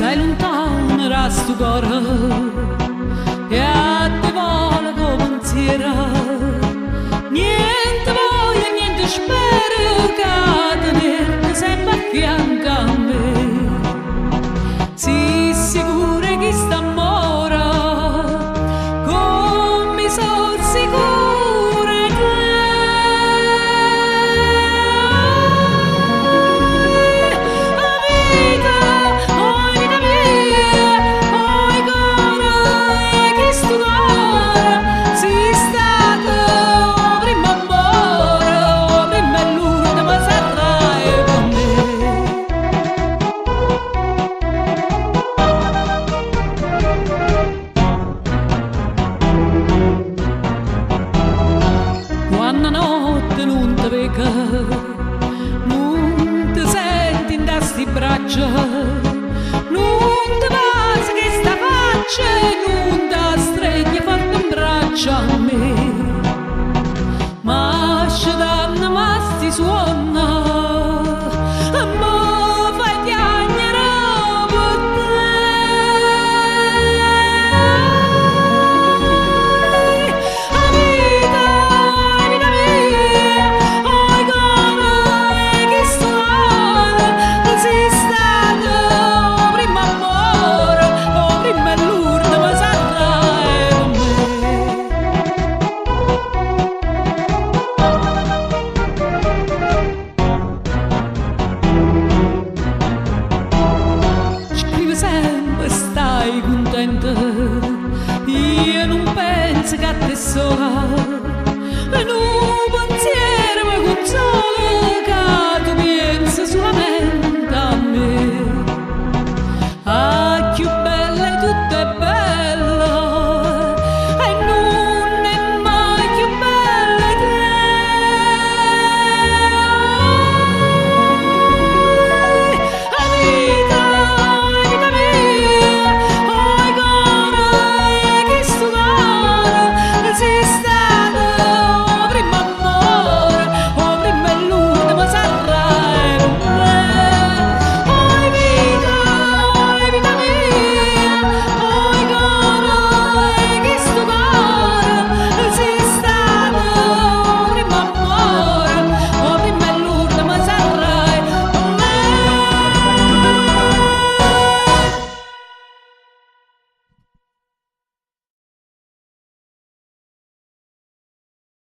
stai lontano da sto cuore e a te vola come un sera. Niente voglio, niente spero che tenerti sempre a fianco a me. Sii sicura che sta amore come sono sicura che la vita, oh vita mia, oh cuore, che sto cuore, sei stato oh, prima amore, oh, prima e l'ultima sarai con me. Quando notte non ti vega, non ti senti in sti braccia, non ti passa che sta faccia, non ti stringi forte in braccia a me. Ma ci danno ma sti suona, mo fai piangere per te. La vita mia, oh cuore, che sto cuore, sei stato prima amore, oh prima e l'ultima sarai con me. Scrivi sempre stai contenta, io non penso che a te sola.